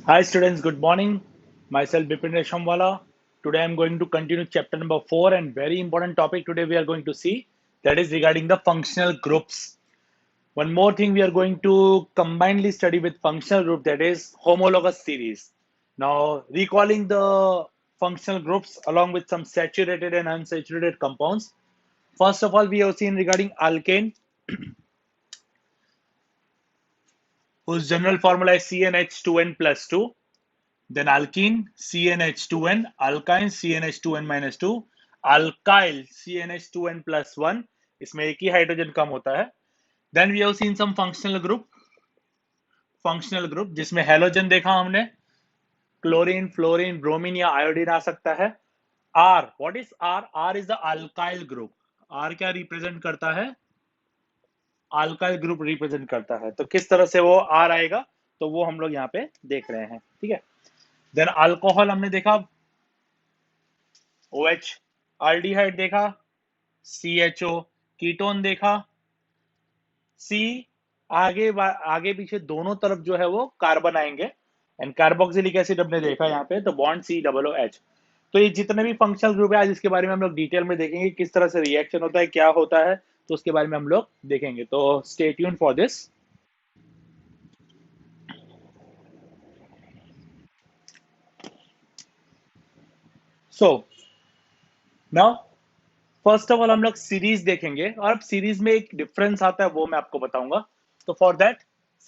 Hi students, good morning. Myself Bipin Reshamwala. Today I am going to continue chapter number 4 and very important topic today we are going to see, that is regarding the functional groups. One more thing we are going to combinedly study with functional group, that is homologous series. Now recalling the functional groups along with some saturated and unsaturated compounds. First of all, we have seen regarding alkane, whose general formula is CnH2n plus 2. Then alkene CnH2n, alkyne CnH2n minus 2, alkyl CnH2n plus 1. इसमें एक ही hydrogen कम होता है. Then we have seen some functional group जिसमें halogen देखा हमने, chlorine, fluorine, bromine या iodine आ सकता है. R, what is R? R is the alkyl group. R क्या रिप्रेजेंट करता है? अल्काइल ग्रुप रिप्रेजेंट करता है. तो किस तरह से वो R आएगा, तो वो हम लोग यहाँ पे देख रहे हैं. ठीक है. देन अल्कोहल हमने देखा, OH, आल्डिहाइड देखा, CHO, कीटोन देखा, C, आगे पीछे दोनों तरफ जो है वो कार्बन आएंगे. एंड कार्बोक्सिलिक एसिड हमने देखा यहाँ पे, तो बॉन्ड COOH. तो ये जितने भी फंक्शनल ग्रुप है आज इसके बारे में हम लोग डिटेल में देखेंगे, किस तरह से रिएक्शन होता है, क्या होता है, तो उसके बारे में हम लोग देखेंगे. तो stay tune for this. So now first of all हम लोग सीरीज देखेंगे, और अब सीरीज में एक डिफरेंस आता है वो मैं आपको बताऊंगा. तो फॉर दैट,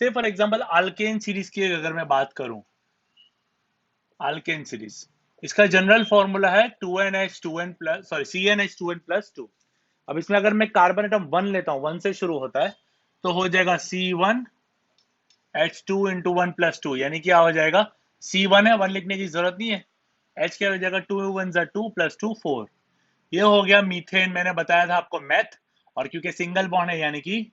से फॉर एग्जांपल अल्केन सीरीज की अगर मैं बात करूं, अल्केन सीरीज, इसका जनरल फॉर्मूला है 2NH2n plus sorry CnH2n plus 2. अब इसमें अगर मैं कार्बन एटम 1 लेता हूं, 1 से शुरू होता है, तो हो जाएगा C1H2 इंटू 1 प्लस 2. यानी क्या हो जाएगा, C1 है, 1 लिखने की जरूरत नहीं है, H क्या हो जाएगा, 2 1 2 प्लस 2 4. ये हो गया मीथेन. मैंने बताया था आपको मैथ, और क्योंकि सिंगल बॉन्ड है यानी कि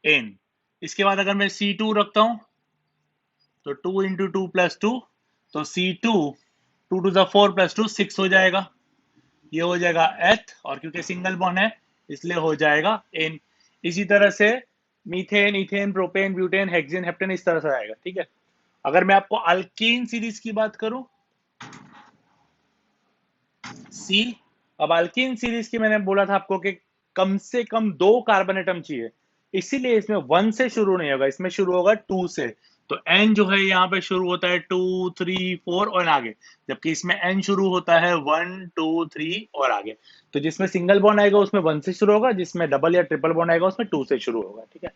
एन. इसके बाद अगर मैं C2 रखता हूं, तो 2 इंटू 2 प्लस 2, तो C2 2 टू द 4 प्लस 2 6 हो जाएगा. ये हो जाएगा एथ, और क्योंकि सिंगल बॉन्ड है इसलिए हो जाएगा एन. इसी तरह से methane, ethane, propane, butane, hexane, heptane इस तरह से आएगा. ठीक है. अगर मैं आपको अल्कीन सीरीज की बात करूं, सी, अब अल्कीन सीरीज की मैंने बोला था आपको कि कम से कम 2 कार्बन एटम चाहिए, इसीलिए इसमें 1 से शुरू नहीं होगा, इसमें शुरू होगा 2 से. तो N जो है यहाँ पे शुरू होता है 2 3 4 और आगे, जबकि इसमें N शुरू होता है 1 2 3 और आगे. तो जिसमें सिंगल बॉन्ड आएगा उसमें 1 से शुरू होगा, जिसमें डबल या ट्रिपल बॉन्ड आएगा उसमें 2 से शुरू होगा. ठीक है.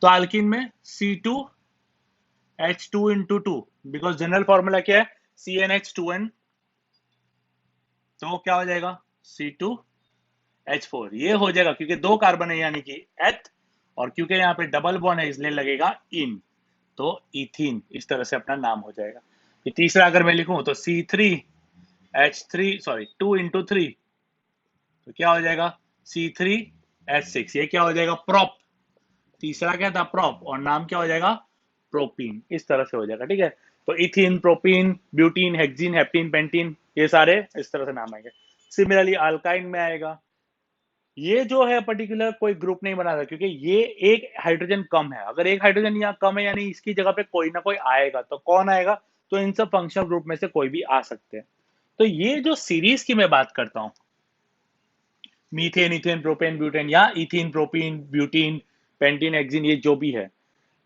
तो अल्कीन में C2H2 into 2, because general formula क्या है, CnH2n, तो क्या हो जाएगा, C2H4. ये हो जाएगा क्योंकि 2 कार्बन है यानी कि एथ, और क्योंकि यहाँ पे डबल बॉन्ड है इसलिए लगेगा इन, तो इथीन. इस तरह से अपना नाम हो जाएगा. ये तीसरा अगर मैं लिखूं तो C3H3 सॉरी 2 इंटू 3, तो क्या हो जाएगा, C3H6. ये क्या हो जाएगा, प्रोप. तीसरा क्या था, प्रोप, और नाम क्या हो जाएगा, प्रोपीन. इस तरह से हो जाएगा. ठीक है. तो ethene, propene, butene, hexene, heptene, pentene, ये सारे इस तरह से नाम आएंगे. सिमिलरली अल्काइन में आएगा, ये जो है पर्टिकुलर कोई ग्रुप नहीं बना था क्योंकि ये एक हाइड्रोजन कम है. अगर एक हाइड्रोजन यहाँ कम है यानी इसकी जगह पे कोई ना कोई आएगा, तो कौन आएगा, तो इन सब फंक्शनल ग्रुप में से कोई भी आ सकते हैं. तो ये जो सीरीज की मैं बात करता हूँ, मीथेन, इथेन, प्रोपेन, ब्यूटेन, या ethyne, propene, butene, pentene, hexene, ये जो भी है,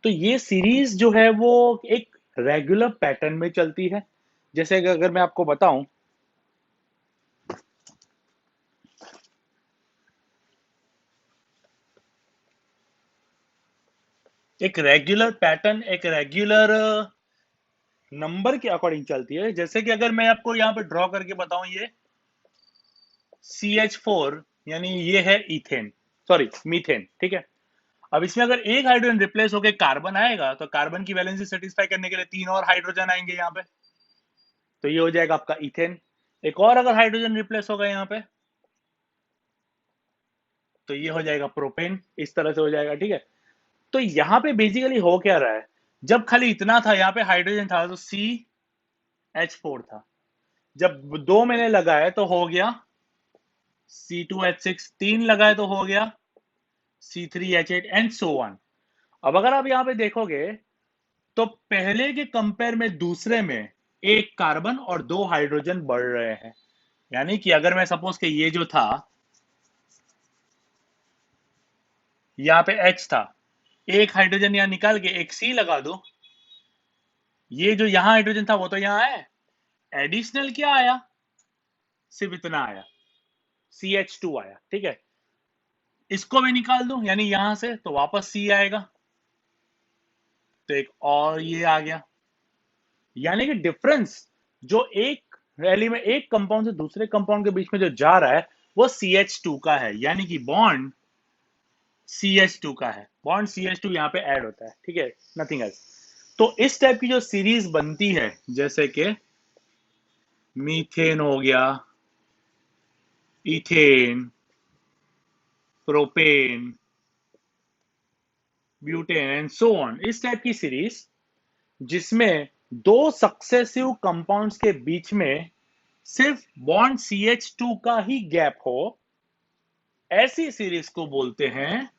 तो ये सीरीज जो है वो एक रेगुलर पैटर्न में चलती है. जैसे कि अगर मैं आपको बताऊं, एक रेगुलर पैटर्न एक रेगुलर नंबर के अकॉर्डिंग चलती है. जैसे कि अगर मैं आपको यहाँ पे ड्रॉ करके बताऊं, ये CH4 यानी ये है इथेन, सॉरी मीथेन. ठीक है. अब इसमें अगर एक हाइड्रोजन रिप्लेस होकर कार्बन आएगा, तो कार्बन की वैलेंसी सेटिस्फाई करने के लिए 3 और हाइड्रोजन आएंगे यहाँ पे, तो ये हो जाएगा आपका इथेन. एक और अगर हाइड्रोजन रिप्लेस होगा यहाँ पे, तो ये हो जाएगा प्रोपेन. इस तरह से हो जाएगा. ठीक है. तो यहाँ पे बेसिकली हो क्या रहा है, जब खाली इतना था, यहाँ पे हाइड्रोजन था तो CH4 था. जब 2 मैंने लगाया तो हो गया C2H6, 3 लगाए तो हो गया C3H8 एंड सो ऑन. अब अगर आप यहाँ पे देखोगे, तो पहले के कंपेयर में दूसरे में एक कार्बन और दो हाइड्रोजन बढ़ रहे हैं। यानी कि अगर मैं सपोज कि ये जो था, यहाँ पे H था, एक हाइड्रोजन यहाँ निकाल के एक C लगा दो, ये जो यहाँ हाइड्रोजन था वो तो यहाँ है, एडिशनल क्या आया, सिर्फ इतना आया, CH2 आया। ठीक है, इसको भी निकाल दो यानी यहां से, तो वापस C आएगा, तो एक और ये आ गया। यानी कि डिफरेंस जो एक रैली में एक कंपाउंड से दूसरे कंपाउंड के बीच में जो जा रहा है वो CH2 का है, यानी कि बॉन्ड CH2 का है, बॉन्ड CH2 यहाँ पे ऐड होता है। ठीक है, नथिंग एल्स। तो इस टाइप की जो सीरीज बनती है, जैसे कि मीथेन हो गया, ethane, propane, butane and so on, इस टाइप की सीरीज जिसमें दो सक्सेसिव कंपाउंड्स के बीच में सिर्फ बॉन्ड CH2 का ही गैप हो, ऐसी सीरीज को बोलते हैं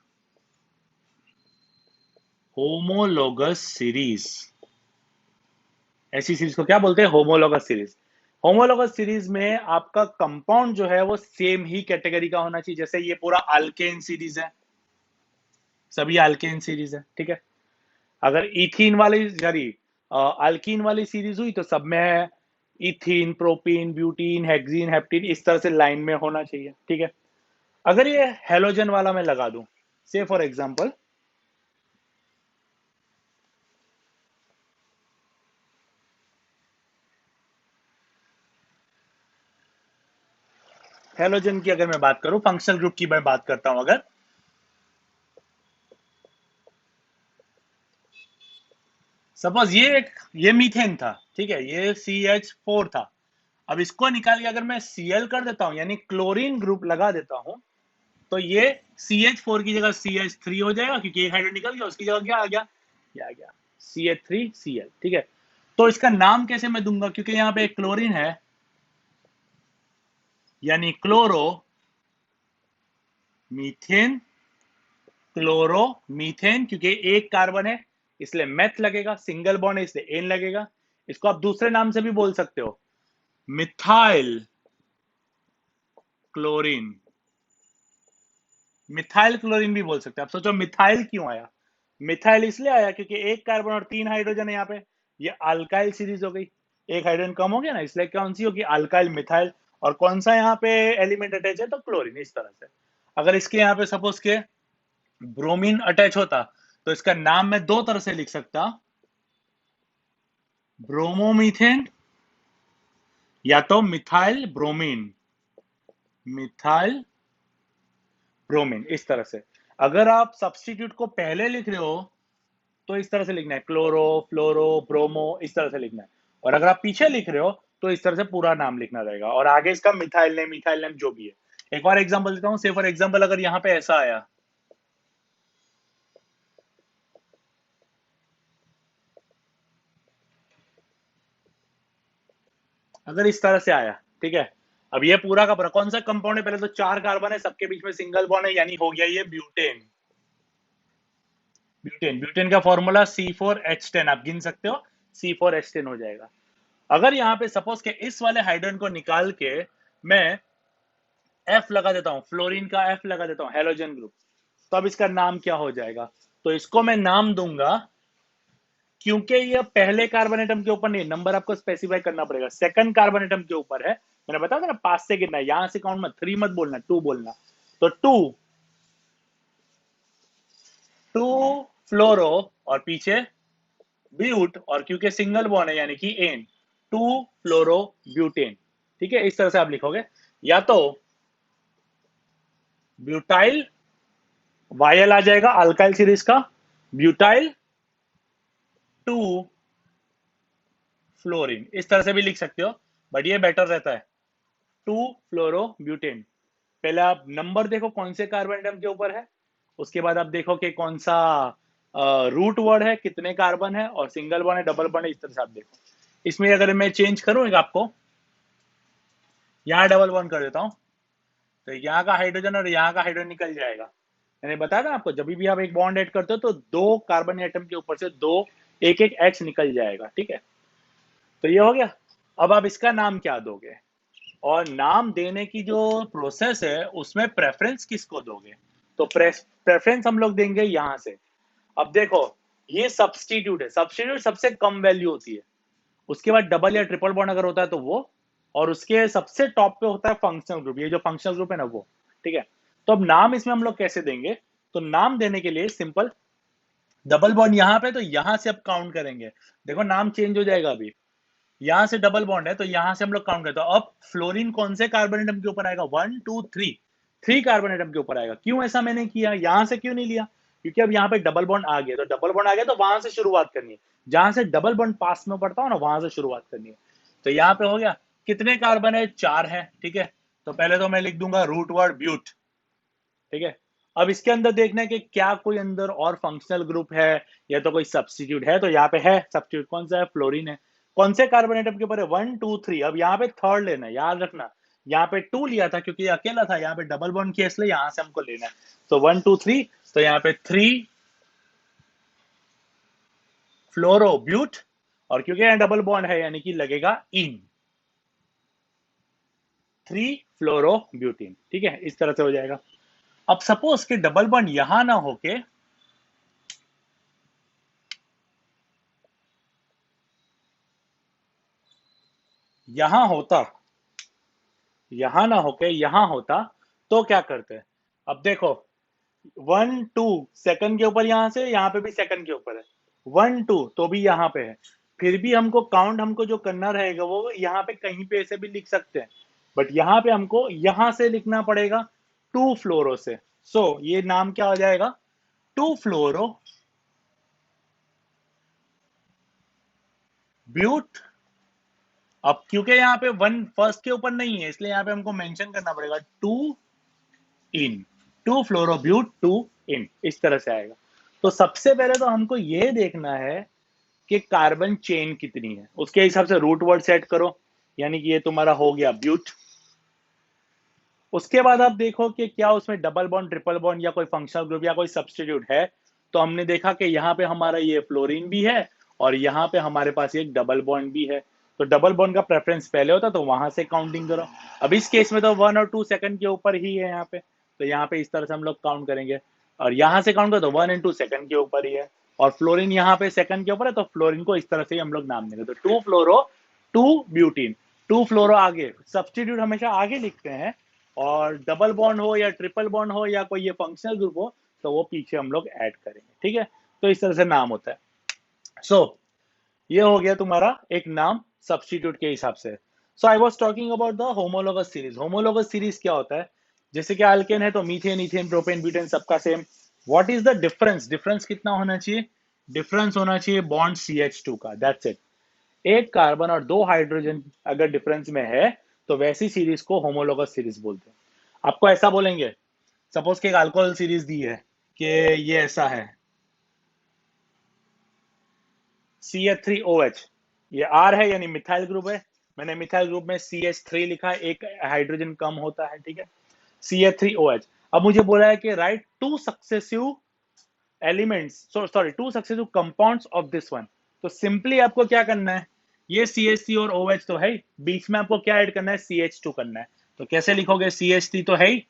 होमोलोगस सीरीज। ऐसी सीरीज को क्या बोलते हैं, होमोलोगस सीरीज। होमोलोगस सीरीज में आपका कंपाउंड जो है वो सेम ही कैटेगरी का होना चाहिए। जैसे ये पूरा अल्केन सीरीज है, सभी अल्केन सीरीज है। ठीक है, अगर इथीन वाली सॉरी अल्कीन वाली सीरीज हुई तो सब में इथीन, प्रोपीन, ब्यूटीन, हेक्सीन, हेप्टीन इस तरह से लाइन में होना चाहिए। ठीक है, अगर ये हेलोजन वाला मैं लगा दूं, से फॉर एग्जांपल हेलोजन की अगर मैं बात करूं, फंक्शनल ग्रुप की मैं बात करता हूं, अगर सपोज ये मीथेन था, ठीक है, ये CH4 था, अब इसको निकाल के अगर मैं Cl कर देता हूं यानी क्लोरीन ग्रुप लगा देता हूं, तो ये CH4 की जगह CH3 हो जाएगा, क्योंकि एक हाइड्रोजन निकल गया, उसकी जगह क्या आ गया, ये आ गया CH3Cl। ठीक है, तो इसका नाम कैसे मैं दूंगा, क्योंकि यहाँ पे एक क्लोरीन है, यानी क्लोरो मीथेन, क्लोरो मीथेन, क्योंकि एक कार्बन है इसलिए मेथ लगेगा, सिंगल बॉन्ड है इसलिए एन लगेगा। इसको आप दूसरे नाम से भी बोल सकते हो, मिथाइल क्लोरीन, मिथाइल क्लोरीन भी बोल सकते हैं। आप सोचो मिथाइल क्यों आया, मिथाइल इसलिए आया क्योंकि एक कार्बन और तीन हाइड्रोजन है यहाँ पे, ये अल्काइल सीरीज हो गई, एक हाइड्रोजन कम हो गया ना, इसलिए कौन सी होगी, अल्काइल मिथाइल। और कौन सा यहाँ पे एलिमेंट अटैच है, तो क्लोरीन। इस तरह से अगर इसके यहाँ पे सपोज के ब्रोमीन अटैच होता तो इसका नाम मैं दो तरह से लिख सकता, ब्रोमोमीथेन या तो मिथाइल ब्रोमीन, मिथाइल ब्रोमीन, इस तरह से। अगर आप सब्स्टिट्यूट को पहले लिख रहे हो तो इस तरह से लिखना है, क्लोरो, फ्लोरो, ब्रोमो, इस तरह से लिखना है। और अगर आप पीछे लिख रहे हो तो इस तरह से पूरा नाम लिखना रहेगा, और आगे इसका मिथाइल नेम जो भी है। एक और एग्जांपल देता हूं, से फॉर एग्जांपल अगर यहाँ पे ऐसा आया, अगर इस तरह से आया, ठीक है, अब ये पूरा का पूरा कौन सा कंपाउंड है, पहले तो चार कार्बन है, सबके बीच में सिंगल बॉन्ड है, यानी हो गया ये ब्यूटेन। ब्यूटेन, ब्यूटेन का फॉर्मूला C4H10, आप गिन सकते हो, C4H10 हो जाएगा। अगर यहाँ पे सपोज के इस वाले हाइड्रोजन को निकाल के मैं F लगा देता हूँ, फ्लोरीन का F लगा देता हूँ, हेलोजन ग्रुप, तो अब इसका नाम क्या हो जाएगा, तो इसको मैं नाम दूंगा, क्योंकि ये पहले कार्बन एटम के ऊपर नहीं, नंबर आपको स्पेसिफाई करना पड़ेगा, सेकंड कार्बन एटम के ऊपर है। मैंने बताया था ना, 5 से गिनना है, यहां से काउंट मत, 3 मत बोलना, 2 बोलना। तो टू फ्लोरो और पीछे ब्यूट, और क्योंकि सिंगल बॉन्ड है यानी कि एन, टू फ्लोरो ब्यूटेन। ठीक है, इस तरह से आप लिखोगे, या तो ब्यूटाइल, वायल आ जाएगा अल्काइल सीरीज का, ब्यूटाइल टू फ्लोरीन, इस तरह से भी लिख सकते हो, बट ये बेटर रहता है, टू फ्लोरो ब्यूटेन। पहले आप नंबर देखो कौन से कार्बन एटम के ऊपर है, उसके बाद आप देखो कि कौन सा रूट वर्ड है, कितने कार्बन है, और सिंगल बॉन्ड है, डबल बॉन्ड है, इस तरह से आप देखो। इसमें अगर मैं चेंज करूँ आपको, यहाँ डबल बॉन्ड कर देता हूँ, तो यहाँ का हाइड्रोजन और यहाँ का हाइड्रोजन निकल जाएगा। मैंने बताया था आपको, जब भी आप एक बॉन्ड ऐड करते हो तो दो कार्बन एटम के ऊपर से दो एक एक H निकल जाएगा, ठीक है। तो ये हो गया। अब आप इसका नाम क्या दोगे, और नाम देने की जो प्रोसेस है उसमें प्रेफरेंस किसको दोगे, तो प्रेफरेंस हम लोग देंगे यहां से। अब देखो, ये सब्स्टिट्यूट है, सब्स्टिट्यूट सबसे कम वैल्यू होती है, उसके बाद डबल या ट्रिपल बॉन्ड अगर होता है तो वो, और उसके सबसे टॉप पे होता है फंक्शनल ग्रुप, ये जो फंक्शनल ग्रुप है ना वो, ठीक है। तो अब नाम इसमें हम लोग कैसे देंगे, तो नाम देने के लिए सिंपल, डबल बॉन्ड यहाँ पे तो यहां से अब काउंट करेंगे, देखो नाम चेंज हो जाएगा अभी, यहां से डबल बॉन्ड है तो यहां से हम लोग काउंट करते हैं। अब फ्लोरीन कौन से कार्बन एटम के ऊपर आएगा, 1 2 3, 3 कार्बन एटम के ऊपर आएगा। क्यों ऐसा मैंने किया, यहां से क्यों नहीं लिया, क्योंकि अब यहाँ पे डबल बॉन्ड आ गया, तो डबल बॉन्ड आ गया तो वहां से शुरुआत करनी है, जहां से डबल बॉन्ड पास में पड़ता हो ना वहां से शुरुआत करनी है। तो यहाँ पे हो गया, कितने कार्बन है, 4 है, ठीक है। तो पहले तो मैं लिख दूंगा रूट वर्ड ब्यूट, ठीक है। अब इसके अंदर देखना है कि क्या कोई अंदर और फंक्शनल ग्रुप है या तो कोई सब्स्टिट्यूट है, तो यहाँ पे है सब्स्टिट्यूट, कौन सा है, फ्लोरीन है। कौन से कार्बन एटम के ऊपर है, 1 2 3। अब यहाँ पे थर्ड लेना है, याद रखना, यहाँ पे 2 लिया था क्योंकि ये अकेला था, यहाँ पे डबल बॉन्ड किया इसलिए यहाँ से हमको लेना है। तो 1 2 3, तो यहाँ पे 3 फ्लोरोब्यूट, और क्योंकि यहाँ डबल बॉन्ड है यानी कि लगेगा इन, 3 फ्लोरोब्यूटिन, ठीक है, इस तरह से हो जाएगा। अब सपोज कि डबल बॉन्ड यहां ना होके यहां होता, यहां ना होके यहां होता, तो क्या करते हैं, अब देखो 1 2 सेकंड के ऊपर, यहां से यहां पे भी सेकंड के ऊपर है, 1 2 तो भी यहां पे है, फिर भी हमको काउंट हमको जो करना रहेगा वो यहाँ पे कहीं पे ऐसे भी लिख सकते हैं, बट यहाँ पे हमको यहां से लिखना पड़ेगा 2 फ्लोरो से। सो ये नाम क्या हो जाएगा, 2 फ्लोरो ब्यूट। अब क्योंकि यहाँ पे 1 फर्स्ट के ऊपर नहीं है इसलिए यहाँ पे हमको मेंशन करना पड़ेगा 2 इन, 2 फ्लोरोब्यूट 2 इन, इस तरह से आएगा। तो सबसे पहले तो हमको ये देखना है कि कार्बन चेन कितनी है, उसके हिसाब से रूट वर्ड सेट करो, यानी कि ये तुम्हारा हो गया ब्यूट। उसके बाद आप देखो कि क्या उसमें डबल बॉन्ड ट्रिपल बॉन्ड या कोई फंक्शनल ग्रुप या कोई सब्स्टिट्यूट है। तो हमने देखा कि यहाँ पे हमारा ये फ्लोरीन भी है और यहाँ पे हमारे पास एक डबल बॉन्ड भी है, तो डबल बॉन्ड का प्रेफरेंस पहले होता तो वहां से काउंटिंग करो। अब इस केस में तो 1 और 2 सेकंड के ऊपर ही है यहाँ पे, तो यहाँ पे इस तरह से हम लोग काउंट करेंगे, और यहाँ से काउंट करो तो 1 और 2 सेकंड के ऊपर ही है, और फ्लोरीन यहाँ पे सेकंड के ऊपर है तो फ्लोरीन को इस तरह से ही हम लोग नाम देंगे, तो 2 फ्लोरो 2 ब्यूटीन, 2 फ्लोरो आगे, सब्स्टिट्यूट हमेशा आगे लिखते हैं, और डबल बॉन्ड हो या ट्रिपल बॉन्ड हो या कोई ये फंक्शनल ग्रुप हो तो वो पीछे हम लोग ऐड करेंगे, ठीक है। तो इस तरह से नाम होता है। सो ये हो गया तुम्हारा एक नाम सब्स्टिट्यूट के हिसाब से। So I was talking about the homologous series. Homologous series क्या होता है, जैसे कि अल्केन है तो मीथेन इथेन प्रोपेन ब्यूटेन सबका same. What is the difference, difference कितना होना चाहिए, डिफरेंस होना चाहिए बॉन्ड CH2 का, दैट्स इट। एक कार्बन और 2 हाइड्रोजन अगर डिफरेंस में है तो वैसी सीरीज को होमोलोगस सीरीज बोलते हैं। आपको ऐसा बोलेंगे, सपोज कि एक अल्कोहल सीरीज दी है कि ये ऐसा है CH3OH, ये R है यानी मिथाइल ग्रुप है, मैंने मिथाइल ग्रुप में CH3 लिखा है, एक हाइड्रोजन कम होता है, ठीक है, CH3OH। अब मुझे बोला है कि right 2 successive elements, sorry 2 successive compounds of this one. तो सिंपली आपको क्या करना है, ये CH3 और OH तो है, बीच में आपको क्या ऐड करना है, CH2 करना है। तो कैसे लिखोगे, CH3 तो है ही,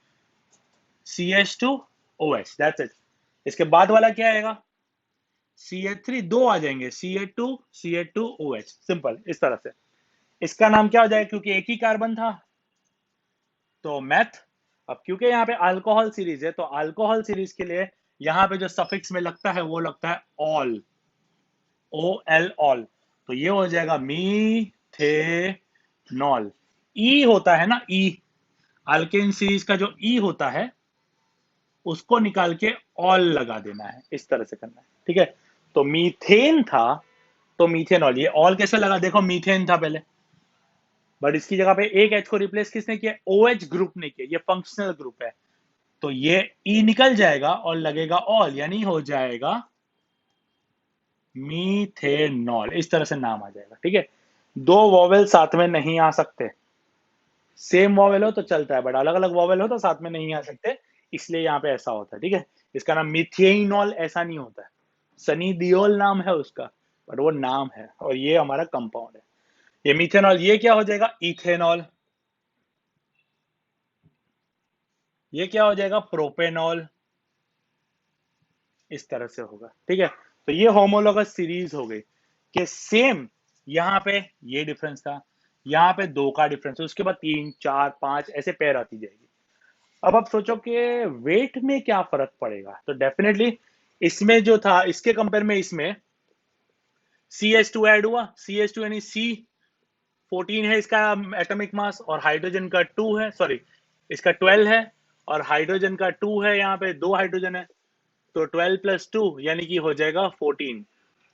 CH2OH, दैट्स इट। इसके बाद वाला क्या आएगा, CH3 दो आ जाएंगे, CH2OH, सिंपल इस तरह से। इसका नाम क्या हो जाएगा, क्योंकि एक ही कार्बन था तो मैथ। अब क्योंकि यहाँ पे अल्कोहल सीरीज है तो अल्कोहल सीरीज के लिए यहाँ पे जो सफिक्स में लगता है वो लगता है ऑल, OL ऑल, तो ये हो जाएगा मीथेनॉल। ई होता है ना, ई अल्केन सीरीज का जो ई होता है उसको निकाल के ऑल लगा देना है, इस तरह से करना है, ठीक है। तो मीथेन था तो मीथेनॉल, ये ऑल कैसे लगा, देखो मीथेन था पहले, बट इसकी जगह पे एक एच को रिप्लेस किसने किया, OH ग्रुप ने किया, ये फंक्शनल ग्रुप है, तो ये ई निकल जाएगा और लगेगा ऑल, यानी हो जाएगा मीथेनॉल, इस तरह से नाम आ जाएगा, ठीक है। दो वॉवेल साथ में नहीं आ सकते, सेम वॉवेल हो तो चलता है बट अलग अलग वॉवेल हो तो साथ में नहीं आ सकते, इसलिए यहाँ पे ऐसा होता है, ठीक है। इसका नाम मिथेनॉल ऐसा नहीं होता है, सनी दियोल नाम है उसका, बट वो नाम है और ये हमारा कंपाउंड है। ये मिथेनॉल, ये क्या हो जाएगा इथेनॉल, ये क्या हो जाएगा प्रोपेनॉल, इस तरह से होगा। ठीक है, तो ये होमोलोगस सीरीज हो गई कि सेम यहाँ पे ये डिफरेंस था, यहाँ पे 2 का डिफरेंस, उसके बाद 3 4 5 ऐसे पेयर आती जाएगी। अब आप सोचो कि वेट में क्या फर्क पड़ेगा, तो डेफिनेटली इसमें जो था इसके कंपेयर में इसमें CH2 ऐड हुआ, CH2 यानी C14 है इसका एटॉमिक मास और हाइड्रोजन का 2 है, सॉरी इसका 12 है और हाइड्रोजन का 2 है, यहाँ पे 2 हाइड्रोजन है, तो 12 प्लस 2 यानी कि हो जाएगा 14।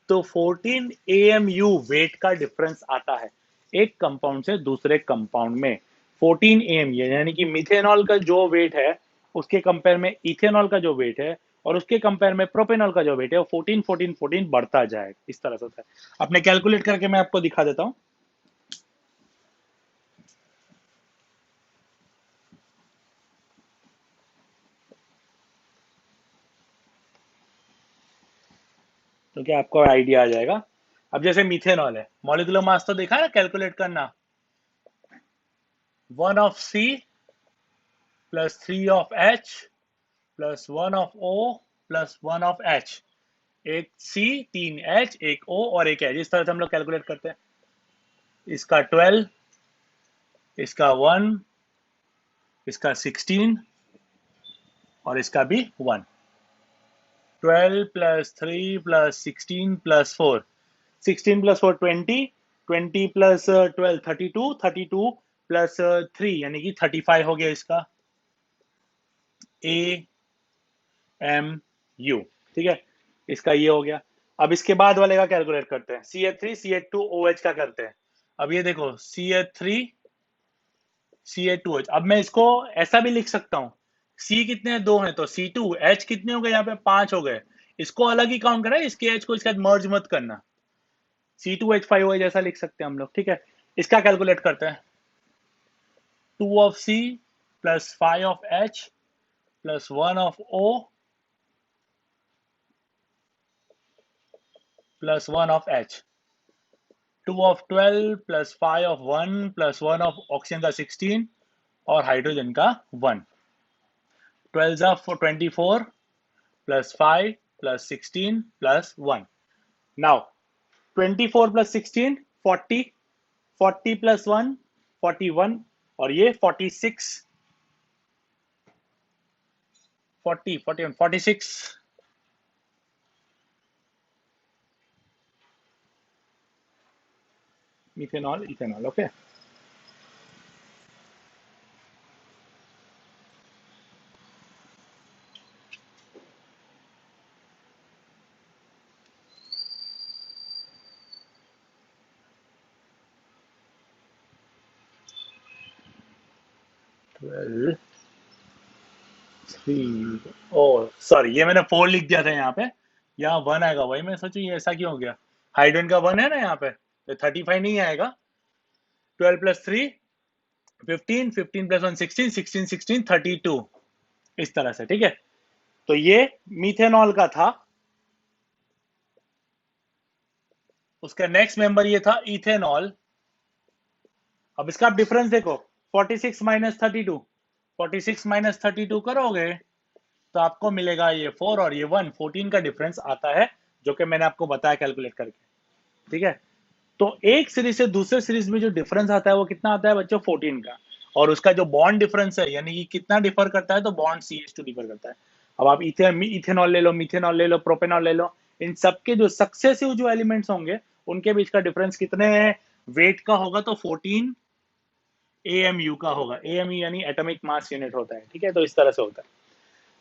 तो 14 AMU वेट का डिफरेंस आता है एक कंपाउंड से दूसरे कंपाउंड में। 14 AMU यानी कि मिथेनॉल का जो वेट है उसके कंपेयर में इथेनॉल का जो वेट है और उसके कंपेयर में प्रोपेनॉल का जो वेट है वो 14 14 14 बढ़ता जाएगा, इस तरह से होता है। अपने कैलकुलेट करके मैं आपको दिखा देता हूं। तो क्या आपको आइडिया आ जाएगा। अब जैसे मिथेनॉल है, मॉलिक्यूलर मास तो देखा ना कैलकुलेट करना, 1 of C plus 3 of H plus 1 of O plus 1 of H, एक C 3 H एक O और एक H, इस तरह से हम लोग कैलकुलेट करते हैं। इसका 12, इसका 1, इसका 16 और इसका भी 1। 12 plus 3 plus 16 plus 4, 16 plus 4 20, 20 plus 12 32, 32 plus 3 यानी कि 35 हो गया इसका AMU। ठीक है, इसका ये हो गया। अब इसके बाद वाले का कैलकुलेट करते हैं, CH3 CH2OH का करते हैं। अब ये देखो CH3 CH2OH, अब मैं इसको ऐसा भी लिख सकता हूँ, C कितने हैं 2 हैं तो C2, H कितने हो गए यहाँ पे 5 हो गए, इसको अलग ही काउंट करा, इसके H को इसके साथ मर्ज मत करना, C2H5OH ऐसा लिख सकते हैं हम लोग। ठीक है, इसका कैलकुलेट करते हैं, 2 of C plus 5 of H plus 1 of O plus 1 of H, 2 of 12 plus 5 of 1 plus 1 of oxygen का 16 और हाइड्रोजन का 1, 12 for 24 plus 5 plus 16 plus 1. Now 24 plus 16 40, 40 plus 1 41 और ये 46 40 41 46 मिथेनॉल इथेनॉल। ओके, सॉरी ये मैंने 4 लिख दिया था यहाँ पे, यहाँ 1 आएगा, वही मैं सोचू ये ऐसा क्यों हो गया, हाइड्रोजन का 1 है ना यहाँ पे, तो 35 नहीं आएगा। 12 प्लस 3 15, 15 प्लस 1 16, 16 16 32, इस तरह से। ठीक है, तो ये मिथेनॉल का था। उसका नेक्स्ट मेंबर ये था इथेनॉल। अब इसका आप डिफरेंस देखो, 46 माइनस 32, 46 माइनस 32 करोगे तो आपको मिलेगा ये 4 और ये 1, 14 का डिफरेंस आता है, जो कि मैंने आपको बताया कैलकुलेट करके। ठीक है, तो एक सीरीज से दूसरे सीरीज में जो डिफरेंस आता है वो कितना आता है बच्चों 14 का, और उसका जो बॉन्ड डिफरेंस है यानी कि कितना डिफर करता है, तो बॉन्ड CH2 डिफर करता है। अब आप इथेनॉल ले लो, मिथेनॉल ले लो, प्रोपेनॉल ले लो, इन सबके जो सक्सेसिव जो एलिमेंट्स होंगे उनके बीच का डिफरेंस कितने वेट का होगा, तो 14 AMU का होगा। AMU यानी एटॉमिक मास यूनिट होता है। ठीक है, तो इस तरह से होता है।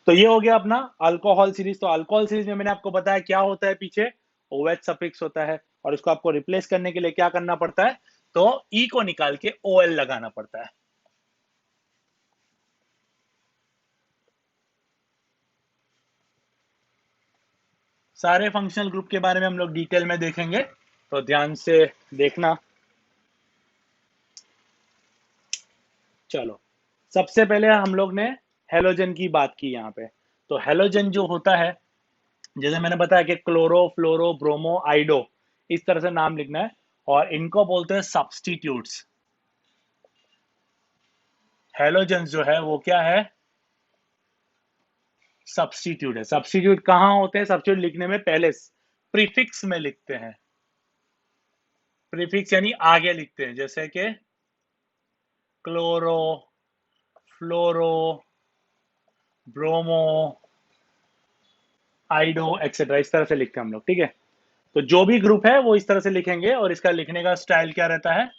तो ये हो गया अपना अल्कोहल सीरीज। तो अल्कोहल सीरीज में मैंने आपको बताया क्या होता है, पीछे OH सफिक्स होता है और इसको आपको रिप्लेस करने के लिए क्या करना पड़ता है, तो E को निकाल के OL लगाना पड़ता है। सारे फंक्शनल ग्रुप के बारे में हम लोग डिटेल में देखेंगे, तो ध्यान से देखना। चलो, सबसे पहले हम लोग ने हेलोजन की बात की यहाँ पे। तो हेलोजन जो होता है, जैसे मैंने बताया कि क्लोरो फ्लोरो ब्रोमो आइडो, इस तरह से नाम लिखना है। और इनको बोलते हैं सब्स्टिट्यूट्स। हेलोजेंस जो है वो क्या है, सब्स्टिट्यूट है। सब्स्टिट्यूट कहाँ होते हैं, सब्स्टिट्यूट लिखने में पहले प्रीफिक्स में लिखते हैं। प्रीफिक्स यानी आगे लिखते हैं, जैसे कि क्लोरो, फ्लोरो, ब्रोमो, आइडो एक्सेट्रा, इस तरह से लिखते हैं हम लोग, ठीक है। तो जो भी ग्रुप है वो इस तरह से लिखेंगे, और इसका लिखने का स्टाइल क्या रहता है,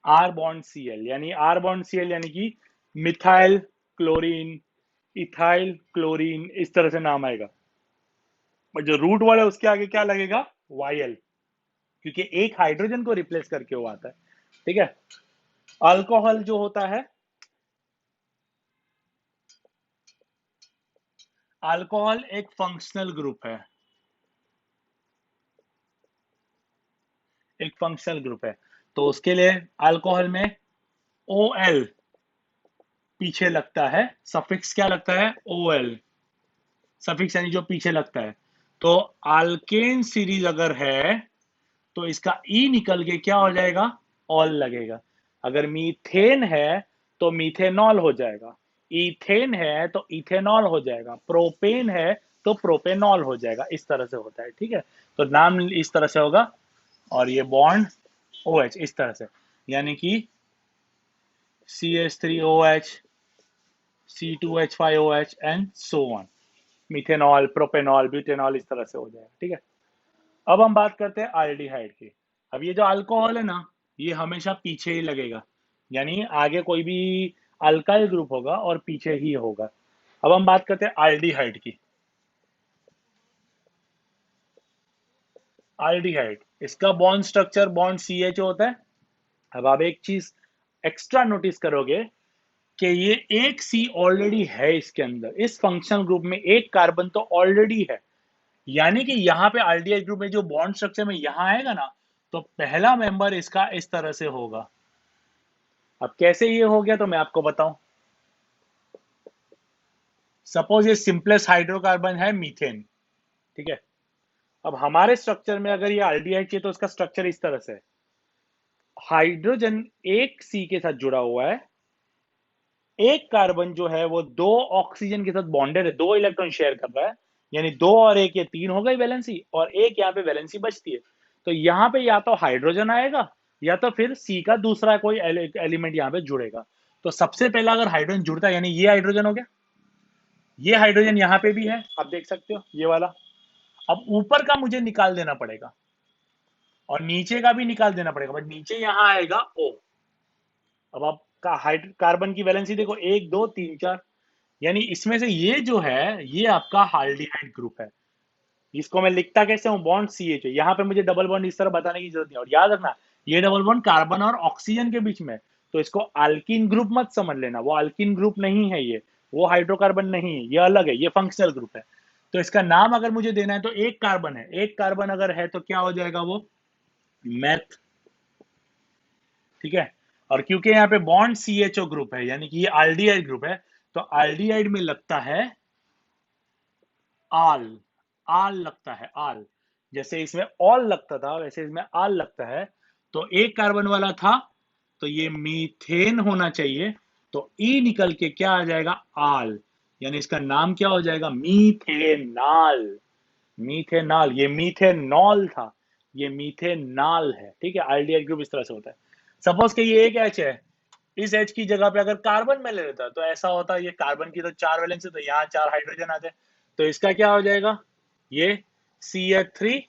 आर बॉन्ड सी एल, यानी आर बॉन्ड सी एल यानी कि मिथाइल क्लोरीन, इथाइल क्लोरीन, इस तरह से नाम आएगा। और जो रूट वर्ड है उसके आगे क्या लगेगा, वाई एल, क्योंकि एक हाइड्रोजन को रिप्लेस करके वो आता है, ठीक है। अल्कोहल जो होता है, अल्कोहल एक फंक्शनल ग्रुप है, एक फंक्शनल ग्रुप है। तो उसके लिए अल्कोहल में ओ एल पीछे लगता है, सफिक्स क्या लगता है, ओ एल, सफिक्स यानी जो पीछे लगता है। तो अल्केन सीरीज अगर है तो इसका ई निकल के क्या हो जाएगा, ऑल लगेगा। अगर मीथेन है तो मीथेनॉल हो जाएगा, इथेन है तो इथेनॉल हो जाएगा, प्रोपेन है तो प्रोपेनॉल हो जाएगा, इस तरह से होता है, ठीक है। तो नाम इस तरह से होगा, और ये बॉन्ड ओ एच इस तरह से, यानी कि CH3OH, C2H5OH and so on, methanol, propanol, butanol, इस तरह से हो जाएगा, ठीक है। अब हम बात करते हैं आल्डिहाइड की। अब ये जो अल्कोहल है ना, ये हमेशा पीछे ही लगेगा, यानी आगे कोई भी अल्काइल ग्रुप होगा और पीछे ही होगा। अब हम बात करते हैं आल्डिहाइड की। आल्डिहाइड, इसका बॉन्ड स्ट्रक्चर बॉन्ड CH होता है। अब आप एक चीज एक्स्ट्रा नोटिस करोगे कि ये एक सी ऑलरेडी है इसके अंदर, इस फंक्शनल ग्रुप में एक कार्बन तो ऑलरेडी है, यानी कि यहाँ पे आल्डिहाइड ग्रुप में जो बॉन्ड स्ट्रक्चर में यहाँ आएगा ना, तो पहला मेंबर इसका इस तरह से होगा। अब कैसे ये हो गया तो मैं आपको बताऊं। सपोज ये सिंपलेस्ट हाइड्रोकार्बन है मीथेन, ठीक है। अब हमारे स्ट्रक्चर में अगर ये आल्डिहाइड चाहिए तो इसका स्ट्रक्चर इस तरह से है, हाइड्रोजन एक सी के साथ जुड़ा हुआ है, एक कार्बन जो है वो दो ऑक्सीजन के साथ बॉन्डेड है, दो इलेक्ट्रॉन शेयर कर रहा है, यानी दो और एक, ये तीन हो गई वैलेंसी, और एक यहाँ पे वैलेंसी बचती है। तो यहाँ पे या तो हाइड्रोजन आएगा या तो फिर सी का दूसरा कोई एलिमेंट यहाँ पे जुड़ेगा। तो सबसे पहला अगर हाइड्रोजन जुड़ता है, यानी ये हाइड्रोजन हो गया, ये हाइड्रोजन यहाँ पे भी है, आप देख सकते हो ये वाला। अब ऊपर का मुझे निकाल देना पड़ेगा और नीचे का भी निकाल देना पड़ेगा, बट नीचे यहाँ आएगा ओ। अब आपका कार्बन की वैलेंसी देखो, एक दो तीन चार, यानी इसमें से ये जो है ये आपका हाल्डिहाइड ग्रुप है। इसको मैं लिखता कैसे हूँ, बॉन्ड CH है, यहाँ पे मुझे डबल बॉन्ड इस तरह बताने की जरूरत नहीं। और याद रखना, ये डबल बॉन्ड कार्बन और ऑक्सीजन के बीच में, तो इसको अल्किन ग्रुप मत समझ लेना, वो अल्किन ग्रुप नहीं है, ये वो हाइड्रोकार्बन नहीं है, ये अलग है, ये फंक्शनल ग्रुप है। तो इसका नाम अगर मुझे देना है तो एक कार्बन है, एक कार्बन अगर है तो क्या हो जाएगा वो, मैथ, ठीक है। और क्योंकि यहाँ पे बॉन्ड CHO ग्रुप है, यानी कि ये आल्डिहाइड ग्रुप है, तो आल्डिहाइड में लगता है आल, आल लगता है, आल। जैसे इसमें ऑल लगता था वैसे इसमें आल लगता है। तो एक कार्बन वाला था तो ये मीथेन होना चाहिए, तो ई निकल के क्या आ जाएगा, आल, यानी इसका नाम क्या हो जाएगा, मीथेनाल। मीथेनाल, ये मीथेनॉल था, ये मीथेनाल है, ठीक है। आल्डिहाइड ग्रुप इस तरह से होता है। सपोज कि ये एक एच है, इस एच की जगह पे अगर कार्बन में ले लेता तो ऐसा होता, ये कार्बन की तो चार वैलेंसी, तो यहाँ चार हाइड्रोजन आते, तो इसका क्या हो जाएगा, ये CH3,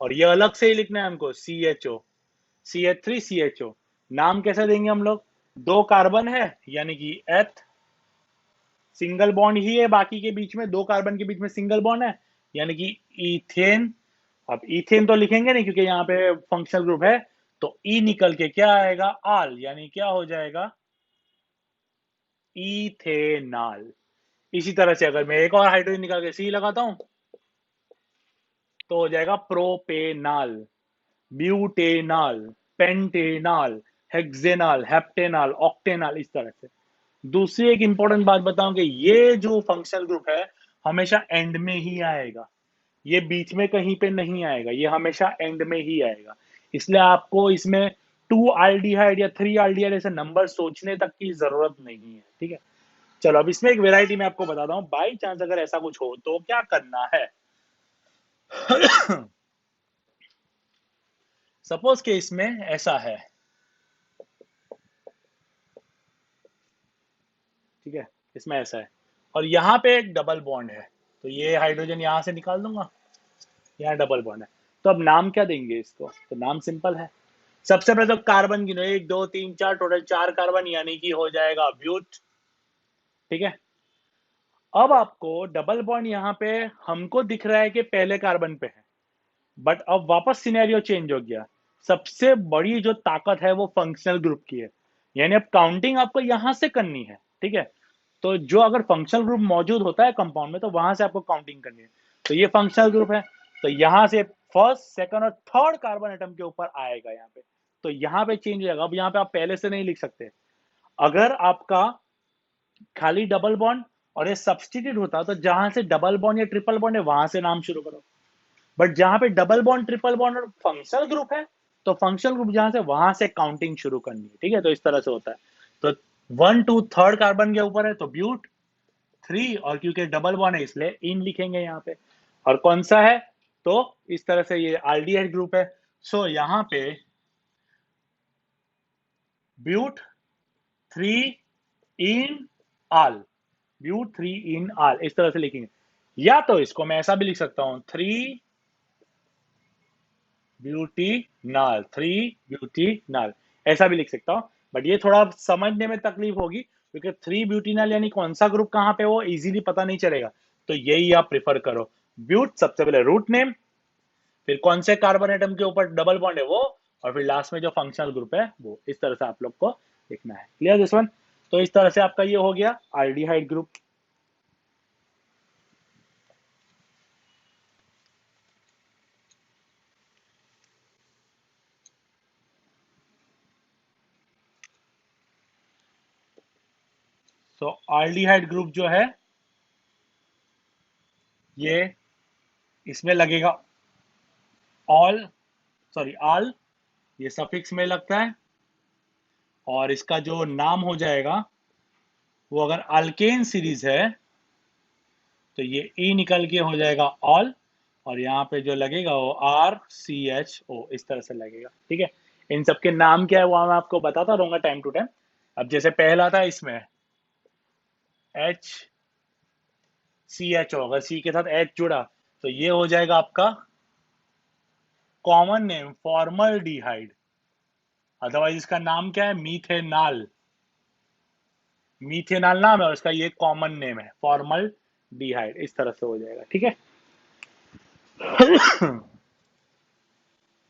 और ये अलग से ही लिखना है हमको, CHO, CH3 CHO। नाम कैसे देंगे हम लोग, दो कार्बन है यानी कि एथ, सिंगल बॉन्ड ही है बाकी के बीच में, दो कार्बन के बीच में सिंगल बॉन्ड है, यानी कि इथेन। अब इथेन तो लिखेंगे नहीं क्योंकि यहाँ पे फंक्शनल ग्रुप है, तो ई निकल के क्या आएगा, आल, यानी क्या हो जाएगा, इथेनॉल। इसी तरह से अगर मैं एक और हाइड्रोजन निकाल के सी लगाता हूं तो हो जाएगा propanol, butanol, pentanol, hexanol, heptanol, octanol, इस तरह से। दूसरी एक इंपॉर्टेंट बात बताऊं कि ये जो फंक्शनल ग्रुप है हमेशा एंड में ही आएगा, ये बीच में कहीं पे नहीं आएगा, ये हमेशा एंड में ही आएगा। इसलिए आपको इसमें 2 अल्डिहाइड या 3 अल्डिहाइड ऐसे नंबर सोचने तक की जरूरत नहीं है, ठीक है। चलो अब इसमें एक वेराइटी मैं आपको बताता हूँ, बाई चांस अगर ऐसा कुछ हो तो क्या करना है। सपोज के इसमें ऐसा है, ठीक है, इसमें ऐसा है और यहाँ पे एक डबल बॉन्ड है, तो ये हाइड्रोजन यहाँ से निकाल दूंगा, यहाँ डबल बॉन्ड है। तो अब नाम क्या देंगे इसको, तो नाम सिंपल है। सबसे पहले तो कार्बन गिनो, 1 2 3 4, टोटल 4 कार्बन, यानी कि हो जाएगा ब्यूट, ठीक है। अब आपको डबल बॉन्ड यहाँ पे हमको दिख रहा है कि पहले कार्बन पे है, बट अब वापस सिनेरियो चेंज हो गया। सबसे बड़ी जो ताकत है वो फंक्शनल ग्रुप की है, यानी अब काउंटिंग आपको यहां से करनी है, ठीक है। तो जो अगर फंक्शनल ग्रुप मौजूद होता है कंपाउंड में तो वहां से आपको काउंटिंग करनी है। तो ये फंक्शनल ग्रुप है, तो यहां से फर्स्ट सेकंड और थर्ड कार्बन एटम के ऊपर आएगा यहाँ पे, तो यहाँ पे चेंज हो जाएगा। अब यहाँ पे आप पहले से नहीं लिख सकते। अगर आपका खाली डबल बॉन्ड और ये सब्सटीट्यूट होता तो जहां से डबल बॉन्ड या ट्रिपल बॉन्ड है वहां से नाम शुरू करो, बट जहां पे डबल बॉन्ड ट्रिपल बॉन्ड और फंक्शनल ग्रुप है तो फंक्शनल ग्रुप जहां से वहां से काउंटिंग शुरू करनी है, ठीक है। तो इस तरह से होता है। तो 1 2 3 कार्बन के ऊपर है तो ब्यूट 3, और क्योंकि डबल बॉन्ड है इसलिए इन लिखेंगे यहाँ पे। और कौन सा है, तो इस तरह से ये आल्डिहाइड ग्रुप है। सो यहाँ पे ब्यूट 3 इन आल, ब्यूट 3 इन आल, इस तरह से लिखेंगे। या तो इसको मैं ऐसा भी लिख सकता हूं, 3 ब्यूटीनॉल, ऐसा भी लिख सकता हूं। बट ये थोड़ा समझने में तकलीफ होगी क्योंकि 3 ब्यूटीनॉल यानी कौन सा ग्रुप कहां पे वो इजीली पता नहीं चलेगा। तो यही आप प्रिफर करो, ब्यूट सबसे पहले रूट नेम, फिर कौन से कार्बन एटम के ऊपर डबल बॉन्ड है वो, और फिर लास्ट में जो फंक्शनल ग्रुप है वो। इस तरह से आप लोग को लिखना है। Clear this one. तो इस तरह से आपका ये हो गया आल्डिहाइड ग्रुप। तो आल्डिहाइड ग्रुप जो है ये इसमें लगेगा ऑल, सॉरी आल, ये सफिक्स में लगता है। और इसका जो नाम हो जाएगा वो अगर अल्केन सीरीज है तो ये ई निकल के हो जाएगा ऑल, और यहाँ पे जो लगेगा वो RCHO, इस तरह से लगेगा, ठीक है। इन सबके नाम क्या है वो मैं आपको बताता रहूंगा टाइम टू टाइम। अब जैसे पहला था इसमें HCHO, अगर सी के साथ H जुड़ा तो ये हो जाएगा आपका कॉमन नेम फॉर्मल्डिहाइड। अदरवाइज इसका नाम क्या है, मीथेनाल, मीथेनाल नाम है और इसका ये कॉमन नेम है फॉर्मल डिहाइड, इस तरह से हो जाएगा, ठीक है।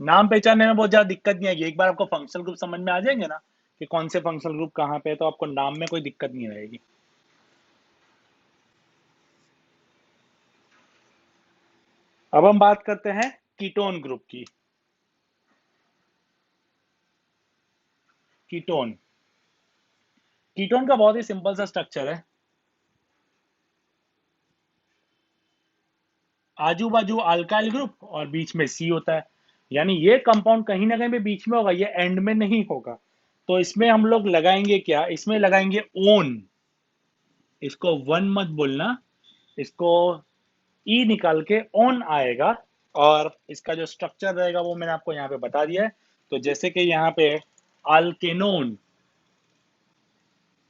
नाम पहचानने में बहुत ज्यादा दिक्कत नहीं आएगी, एक बार आपको फंक्शनल ग्रुप समझ में आ जाएंगे ना कि कौन से फंक्शनल ग्रुप कहाँ पे है, तो आपको नाम में कोई दिक्कत नहीं रहेगी। अब हम बात करते हैं कीटोन ग्रुप की। कीटोन, कीटोन का बहुत ही सिंपल सा स्ट्रक्चर है, आजू बाजू अल्काइल ग्रुप और बीच में सी होता है, यानी ये कंपाउंड कहीं ना कहीं पे बीच में होगा, ये एंड में नहीं होगा। तो इसमें हम लोग लगाएंगे क्या, इसमें लगाएंगे ओन, इसको वन मत बोलना, इसको ई निकाल के ऑन आएगा। और इसका जो स्ट्रक्चर रहेगा वो मैंने आपको यहाँ पे बता दिया है। तो जैसे कि यहाँ पे अल्केनोन,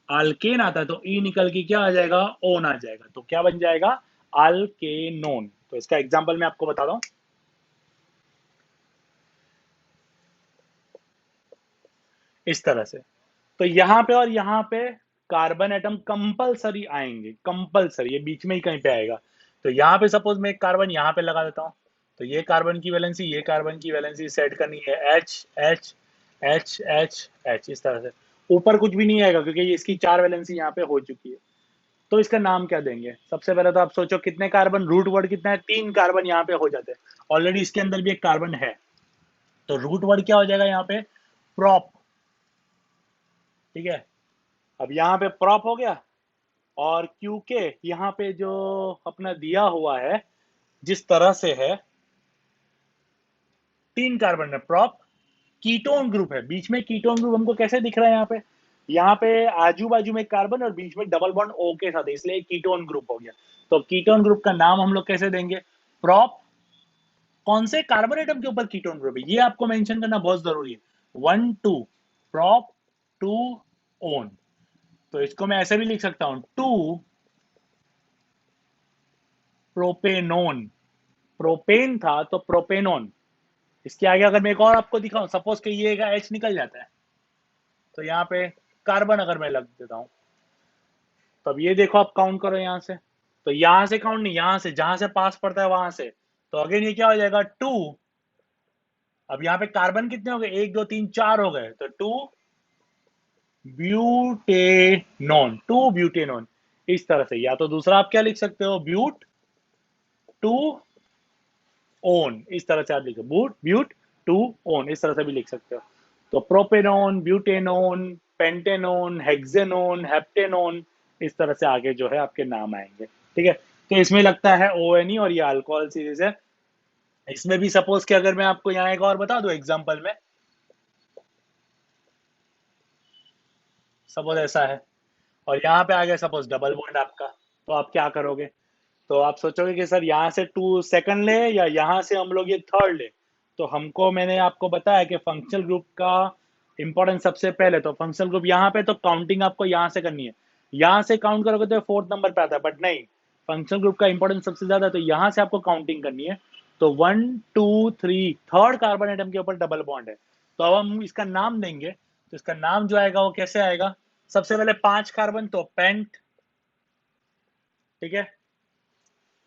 अल्केन आता है तो ई निकल के क्या आ जाएगा, ओन आ जाएगा, तो क्या बन जाएगा, अल्केनोन। तो इसका एग्जांपल मैं आपको बता दूं, इस तरह से। तो यहाँ पे और यहाँ पे कार्बन एटम कंपलसरी आएंगे, कंपलसरी, ये बीच में ही कहीं पे आएगा। तो यहाँ पे सपोज मैं एक कार्बन यहाँ पे लगा देता हूँ, तो ये कार्बन की वैलेंसी, ये कार्बन की वैलेंसी सेट करनी है H H H H H, इस तरह से। ऊपर कुछ भी नहीं आएगा क्योंकि इसकी 4 वैलेंसी यहाँ पे हो चुकी है। तो इसका नाम क्या देंगे, सबसे पहले तो आप सोचो कितने कार्बन, रूट वर्ड कितना है, 3 कार्बन यहाँ पे हो जाते हैं, ऑलरेडी इसके अंदर भी एक कार्बन है। तो रूट वर्ड क्या हो जाएगा यहाँ पे, प्रॉप, ठीक है। अब यहाँ पे प्रॉप हो गया, और क्योंकि यहाँ पे जो अपना दिया हुआ है जिस तरह से है 3 कार्बन है, प्रॉप कीटोन ग्रुप है, बीच में कीटोन ग्रुप हमको कैसे दिख रहा है यहाँ पे आजू बाजू में कार्बन और बीच में डबल बॉन्ड ओ के साथ, इसलिए कीटोन ग्रुप हो गया। तो कीटोन ग्रुप का नाम हम लोग कैसे देंगे, प्रॉप कौन से कार्बन एटम के ऊपर कीटोन ग्रुप है, ये आपको मेंशन करना बहुत जरूरी है। 1 2 प्रॉप 2 ओन। तो इसको मैं ऐसे भी लिख सकता हूं 2 प्रोपेनोन, प्रोपेन था तो प्रोपेनोन। इसके आगे अगर मैं एक और आपको दिखाऊं, सपोज कि ये का एच निकल जाता है, तो यहाँ पे कार्बन अगर मैं लग देता हूं, तब ये देखो आप काउंट करो यहाँ से, तो यहां से काउंट नहीं, यहां से जहां से पास पड़ता है वहां से, तो अगेन ये क्या हो जाएगा 2। अब यहाँ पे कार्बन कितने हो गए, 1 2 3 4 हो गए, तो 2 ब्यूटेनोन, 2 ब्यूटेनोन। इस तरह से, या तो दूसरा आप क्या लिख सकते हो, ब्यूट 2 ओन, इस तरह से आप लिखो बूट ब्यूट 2 ओन, इस तरह से भी लिख सकते हो। तो प्रोपेनोन, ब्यूटेनोन, पेंटेनोन, हेक्सेनोन, हेप्टेनोन, इस तरह से आगे जो है आपके नाम आएंगे। ठीक है, तो इसमें लगता है ONE और ये अल्कोहल सीरीज है। इसमें भी सपोज कि अगर मैं आपको यहाँ एक और बता दूं एग्जांपल में, सपोज ऐसा है और यहाँ पे आ गया सपोज डबल बॉन्ड आपका, तो आप क्या करोगे, तो आप सोचोगे कि सर यहाँ से 2 सेकंड ले या यहाँ से हम लोग ये थर्ड ले। तो हमको, मैंने आपको बताया कि फंक्शनल ग्रुप का इंपॉर्टेंस सबसे पहले, तो फंक्शनल ग्रुप यहाँ पे तो काउंटिंग आपको यहाँ से करनी है, यहाँ से काउंट करोगे तो 4th नंबर पे आता है, बट नहीं, फंक्शनल ग्रुप का इंपॉर्टेंस सबसे ज्यादा, तो यहाँ से आपको काउंटिंग करनी है। तो 1 2 3 थर्ड कार्बन एटम के ऊपर डबल बॉन्ड है, तो अब हम इसका नाम देंगे, तो इसका नाम जो आएगा वो कैसे आएगा, सबसे पहले 5 कार्बन तो पेंट। ठीक है,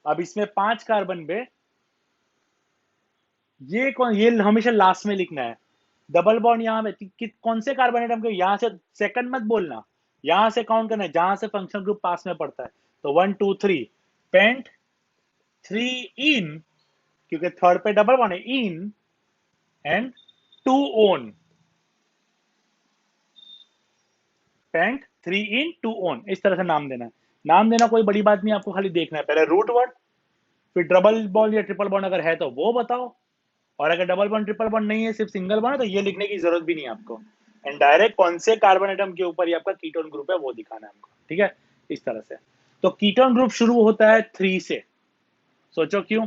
अब इसमें 5 कार्बन पे ये हमेशा लास्ट में लिखना है, डबल बॉन्ड यहाँ पे कौन से कार्बन एटम के, यहाँ से सेकंड मत बोलना, यहाँ से काउंट करना है जहां से फंक्शनल ग्रुप पास में पड़ता है। तो 1 2 3 पेंट 3 इन, क्योंकि थर्ड पे डबल बॉन्ड है, en and 2 one, pent 3 en 2 one, इस तरह से नाम देना है। नाम देना कोई बड़ी बात नहीं, आपको खाली देखना है पहले रूट वर्ड, फिर डबल बॉन्ड या ट्रिपल बॉन्ड अगर है तो वो बताओ, और अगर डबल बॉन्ड ट्रिपल बॉन्ड नहीं है, सिर्फ सिंगल बॉन्ड है, तो ये लिखने की जरूरत भी नहीं है आपको, एंड डायरेक्ट कौन से कार्बन एटम के ऊपर ये आपका कीटोन ग्रुप है वो दिखाना है हमको। ठीक है, इस तरह से। तो कीटोन ग्रुप शुरू होता है 3 से, सोचो क्यों,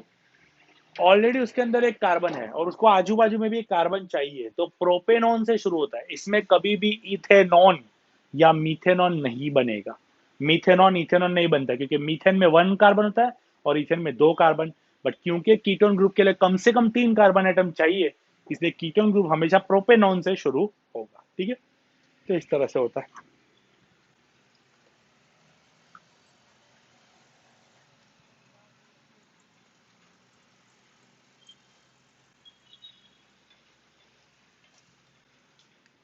ऑलरेडी उसके अंदर एक कार्बन है और उसको आजू बाजू में भी एक कार्बन चाहिए, तो प्रोपेनॉन से शुरू होता है, इसमें कभी भी इथेनॉन या मीथेनॉन नहीं बनेगा। मीथेनॉन इथेनॉन नहीं बनता, क्योंकि मीथेन में 1 कार्बन होता है और इथेन में 2 कार्बन, बट क्योंकि कीटोन ग्रुप के लिए कम से कम 3 कार्बन एटम चाहिए, इसलिए कीटोन ग्रुप हमेशा प्रोपेनॉन से शुरू होगा। ठीक है, तो इस तरह से होता है।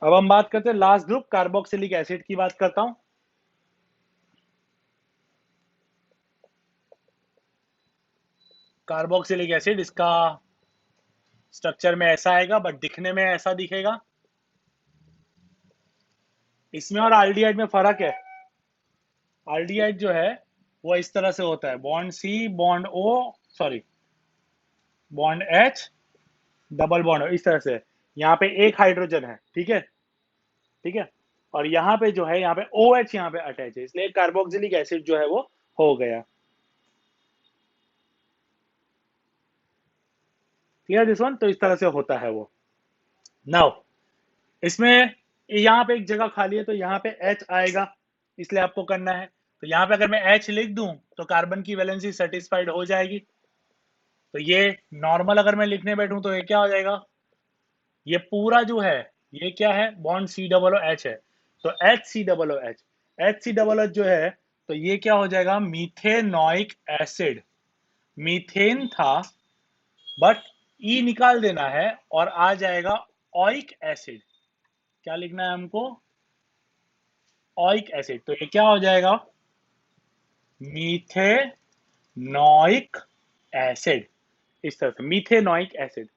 अब हम बात करते हैं लास्ट ग्रुप, कार्बोक्सिलिक एसिड की बात करता हूं। कार्बोक्सिलिक एसिड, इसका स्ट्रक्चर में ऐसा आएगा, बट दिखने में ऐसा दिखेगा। इसमें और आल्डिहाइड में फर्क है, आल्डिहाइड जो है वो इस तरह से होता है, bond C bond O, sorry bond H double bond, इस तरह से। यहाँ पे एक हाइड्रोजन है, ठीक है, ठीक है, और यहाँ पे जो है, यहाँ पे ओ एच यहाँ पे अटैच है, इसलिए कार्बोक्सिलिक एसिड जो है वो हो गया। क्लियर दिस वन, तो इस तरह से होता है वो। नाउ इसमें यहाँ पे एक जगह खाली है, तो यहाँ पे H आएगा, इसलिए आपको करना है, तो यहाँ पे अगर मैं H लिख दूं तो कार्बन की वैलेंसी सेटिस्फाइड हो जाएगी। तो ये नॉर्मल अगर मैं लिखने बैठूं तो ये क्या हो जाएगा, ये पूरा जो है ये क्या है, bond C double O H है, तो H C double O H, H C double H जो है, तो ये क्या हो जाएगा, मीथेनॉइक एसिड। मीथेन था, बट ई निकाल देना है और आ जाएगा ऑइक एसिड। क्या लिखना है हमको, ऑइक एसिड, तो ये क्या हो जाएगा, मीथेनॉइक एसिड, इस तरह से मीथेनॉइक एसिड।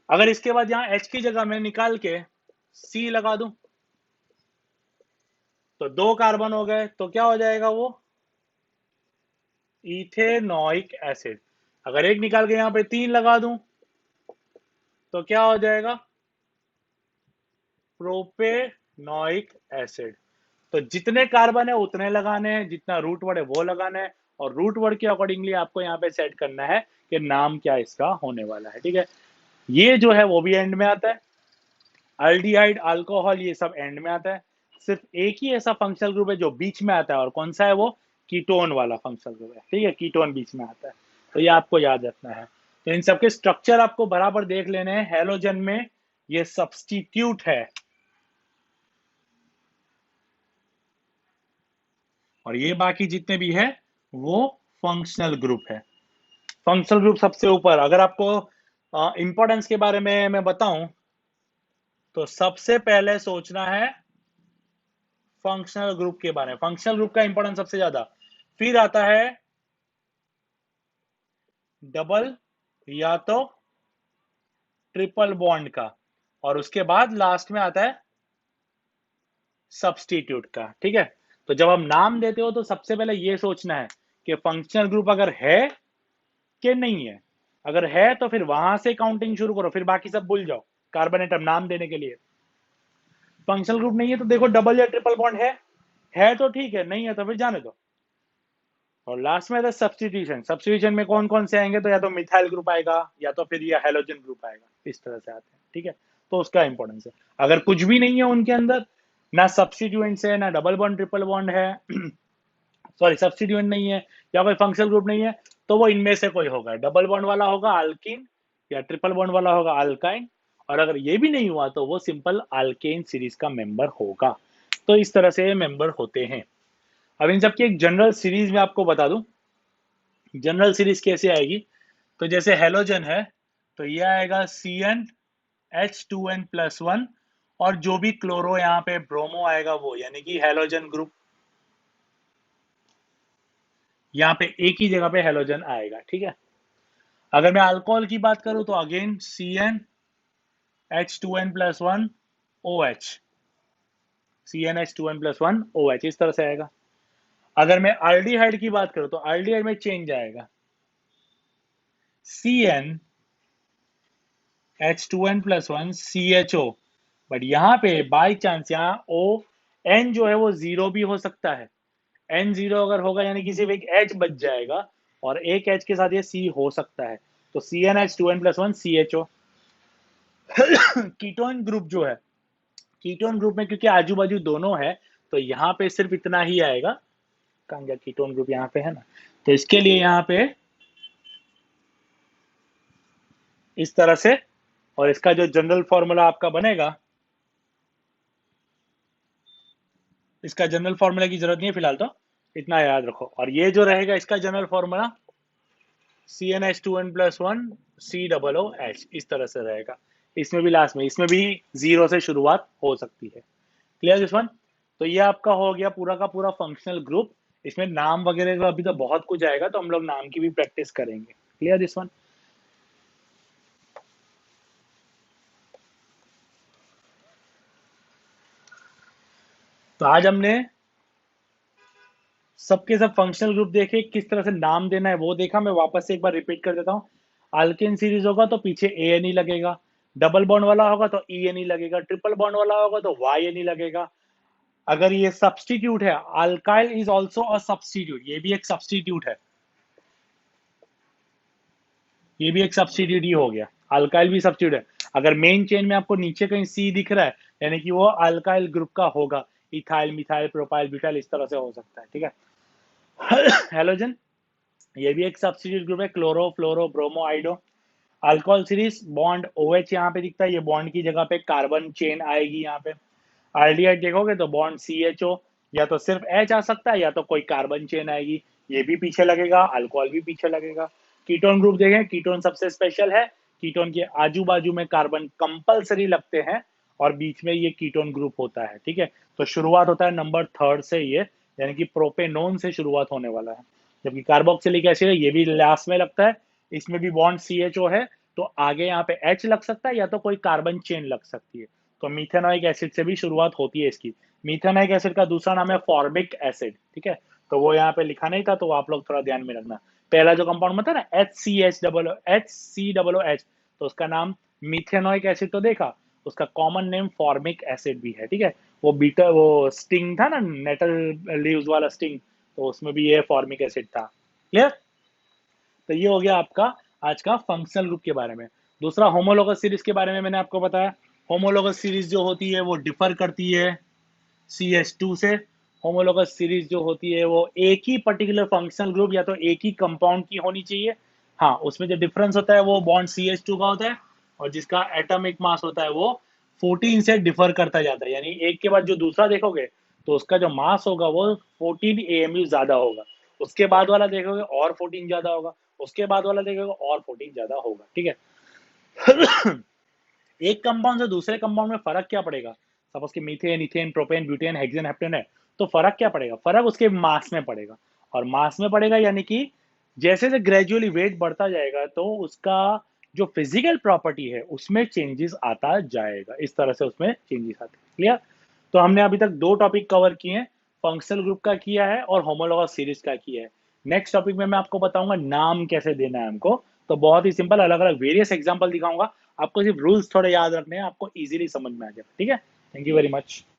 अगर इसके बाद यहां H की जगह में निकाल के C लगा दूं, तो 2 कार्बन हो गए, तो क्या हो जाएगा वो, इथेनॉइक एसिड। अगर एक निकाल के यहाँ पे 3 लगा दूं तो क्या हो जाएगा, प्रोपेनोइक एसिड। तो जितने कार्बन है उतने लगाने हैं, जितना रूट वर्ड है वो लगाना है, और रूट वर्ड के अकॉर्डिंगली आपको यहाँ पे सेट करना है कि नाम क्या इसका होने वाला है। ठीक है, ये जो है वो भी एंड में आता है, अल्डिहाइड अल्कोहल ये सब एंड में आता है। सिर्फ एक ही ऐसा फंक्शनल ग्रुप है जो बीच में आता है, और कौन सा है वो, कीटोन वाला फंक्शनल ग्रुप है। ठीक है, कीटोन बीच में आता है, तो ये आपको याद रखना है। तो इन सबके स्ट्रक्चर आपको बराबर देख लेने हैं। हेलोजन में ये सब्सटीट्यूट है, और ये बाकी जितने भी है वो फंक्शनल ग्रुप है। फंक्शनल ग्रुप सबसे ऊपर। अगर आपको इंपॉर्टेंस के बारे में मैं बताऊं तो सबसे पहले सोचना है फंक्शनल ग्रुप के बारे में। फंक्शनल ग्रुप का इंपॉर्टेंस सबसे ज्यादा, फिर आता है डबल या तो ट्रिपल बॉन्ड का, और उसके बाद लास्ट में आता है सब्सटीट्यूट का। ठीक है, तो जब हम नाम देते हो तो सबसे पहले ये सोचना है कि फंक्शनल ग्रुप अगर है कि नहीं है। अगर है तो फिर वहां से काउंटिंग शुरू करो, फिर बाकी सब भूल जाओ कार्बन एटम नाम देने के लिए। फंक्शनल ग्रुप नहीं है तो देखो डबल या ट्रिपल बॉन्ड है तो ठीक है, नहीं है तो फिर जाने दो। और लास्ट में आता है सब्सटीट्यूशन। सब्सटीट्यूशन में कौन कौन से आएंगे, तो या तो मिथाइल ग्रुप आएगा या तो फिर ये हेलोजन ग्रुप आएगा, इस तरह से आते हैं। ठीक है, तो उसका इंपॉर्टेंस है। अगर कुछ भी नहीं है उनके अंदर, ना सब्सटीट्यूएंट्स है, ना डबल बॉन्ड ट्रिपल बॉन्ड है सॉरी सब्सटीट्यूएंट नहीं है, या कोई फंक्शनल ग्रुप नहीं है, तो वो इनमें से कोई होगा। डबल बॉन्ड वाला होगा अल्किन, या ट्रिपल बॉन्ड वाला होगा अल्काइन, और अगर ये भी नहीं हुआ तो वो सिंपल अल्केन सीरीज का मेंबर होगा। तो इस तरह से मेंबर होते हैं। अब इन सबकी एक जनरल सीरीज में आपको बता दूं, जनरल सीरीज कैसे आएगी। तो जैसे हेलोजन है तो ये आएगा CnH2n+1, और जो भी क्लोरो यहाँ पे ब्रोमो आएगा वो, यानी कि हेलोजन ग्रुप, यहाँ पे एक ही जगह पे हेलोजन आएगा। ठीक है, अगर मैं अल्कोहल की बात करूं तो again CnH2n+1 OH, CnH2n+1 OH इस तरह से आएगा। अगर मैं आल्डिहाइड की बात करूं तो आल्डिहाइड में चेंज आएगा, CnH2n+1 CHO, बट यहाँ पे बाई चांस यहाँ O N जो है वो जीरो भी हो सकता है। N जीरो अगर होगा यानी कि सिर्फ एक H बच जाएगा, और एक H के साथ ये C हो सकता है, तो CnH2n+1 CHO। कीटोन ग्रुप जो है, कीटोन ग्रुप में क्योंकि आजू बाजू दोनों है तो यहाँ पे सिर्फ इतना ही आएगा। कहाँ गया कीटोन ग्रुप, यहाँ पे है ना, तो इसके लिए यहाँ पे इस तरह से, और इसका जो जनरल फॉर्मूला आपका बनेगा, इसका जनरल फॉर्मूला की जरूरत नहीं है फिलहाल, तो इतना याद रखो। और ये जो रहेगा इसका जनरल फॉर्मूला CnH2n+1 COOH, इस तरह से रहेगा। इसमें भी लास्ट में, इसमें भी जीरो से शुरुआत हो सकती है। Clear this one. तो ये आपका हो गया पूरा का पूरा फंक्शनल ग्रुप। इसमें नाम वगैरह का अभी तो बहुत कुछ आएगा, तो हम लोग नाम की भी प्रैक्टिस करेंगे। Clear this one. तो आज हमने सबके सब फंक्शनल ग्रुप देखे, किस तरह से नाम देना है वो देखा। मैं वापस से एक बार रिपीट कर देता हूँ। अल्केन सीरीज होगा तो पीछे ANE लगेगा, डबल बॉन्ड वाला होगा तो ENE लगेगा, ट्रिपल बॉन्ड वाला होगा तो YNE लगेगा। अगर ये सब्सटीट्यूट है, alkyl is also a substitute, ये भी एक सब्सटीट्यूट है, ये भी एक सब्सटीट्यूट ही हो गया। अल्काइल भी सब्सटीट्यूट है। अगर मेन चेन में आपको नीचे कहीं C दिख रहा है यानी कि वो अल्काइल ग्रुप का होगा, इथाइल मिथाइल प्रोपाइल ब्यूटाइल इस तरह से हो सकता है। ठीक है, हेलोजन ये भी एक सब्सटीट्यूट ग्रुप है, क्लोरो फ्लोरो bromo आइडो। Alcohol series bond OH यहाँ पे दिखता है, ये बॉन्ड की जगह पे कार्बन चेन आएगी यहाँ पे। आल्डिहाइड देखोगे तो बॉन्ड CHO, या तो सिर्फ H आ सकता है या तो कोई कार्बन चेन आएगी, ये भी पीछे लगेगा, अल्कोहल भी पीछे लगेगा। कीटोन ग्रुप देखें, कीटोन सबसे स्पेशल है, कीटोन के आजू बाजू में कार्बन कंपलसरी लगते हैं, और बीच में ये कीटोन ग्रुप होता है। ठीक है, तो शुरुआत होता है नंबर 3 से, ये यानी कि प्रोपेनोन से शुरुआत होने वाला है। जबकि कार्बोक्सिलिक एसिड है ये भी लास्ट में लगता है, इसमें भी बॉन्ड CHO है, तो आगे यहाँ पे H लग सकता है या तो कोई कार्बन चेन लग सकती है। तो मीथेनोइक एसिड से भी शुरुआत होती है इसकी। मीथेनोइक एसिड का दूसरा नाम है फॉर्मिक एसिड। ठीक है, तो वो यहाँ पे लिखा नहीं था, तो आप लोग थोड़ा ध्यान में रखना। पहला जो कंपाउंड में था ना HCH, तो उसका नाम मिथेनोइक एसिड तो देखा, उसका कॉमन नेम फॉर्मिक एसिड भी है, ठीक है। वो स्टिंग था ना, नेटल लीव्स वाला स्टिंग, तो उसमें भी ये फॉर्मिक एसिड था। क्लियर? तो ये हो गया आपका आज का फंक्शनल ग्रुप के बारे में। दूसरा होमोलोगस सीरीज के बारे में मैंने आपको बताया। होमोलोगस सीरीज जो होती है वो डिफर करती है CH2 से। होमोलोगस सीरीज जो होती है वो एक ही पर्टिकुलर फंक्शनल ग्रुप या तो एक ही कंपाउंड की होनी चाहिए। हाँ, उसमें जो डिफरेंस होता है वो बॉन्ड CH2 का होता है, और जिसका एटॉमिक मास होता है वो 14 से डिफर करता जाता है, यानी एक के बाद जो दूसरा देखोगे तो उसका जो मास होगा वो 14 AMU ज्यादा होगा, उसके बाद वाला देखोगे और 14 ज्यादा होगा, उसके बाद वाला देखोगे और 14 ज्यादा होगा, ठीक है। एक कंपाउंड से दूसरे कंपाउंड में फर्क क्या पड़ेगा? सपोज कि methane, ethane, propane, butane, hexane, heptane है, तो फर्क क्या पड़ेगा? फर्क उसके मास में पड़ेगा, और मास में पड़ेगा यानी कि जैसे जैसे ग्रेजुअली वेट बढ़ता जाएगा तो उसका जो फिजिकल प्रॉपर्टी है उसमें चेंजेस आता जाएगा, इस तरह से उसमें चेंजेस आते हैं। क्लियर? तो हमने अभी तक दो टॉपिक कवर किए हैं, फंक्शनल ग्रुप का किया है और होमोलॉगस सीरीज का किया है। नेक्स्ट टॉपिक में मैं आपको बताऊंगा नाम कैसे देना है हमको। तो बहुत ही सिंपल, अलग अलग वेरियस एग्जांपल दिखाऊंगा, आपको सिर्फ रूल्स थोड़े याद रखने हैं, आपको इजीली समझ में आ जाएगा, ठीक है। Thank you very much.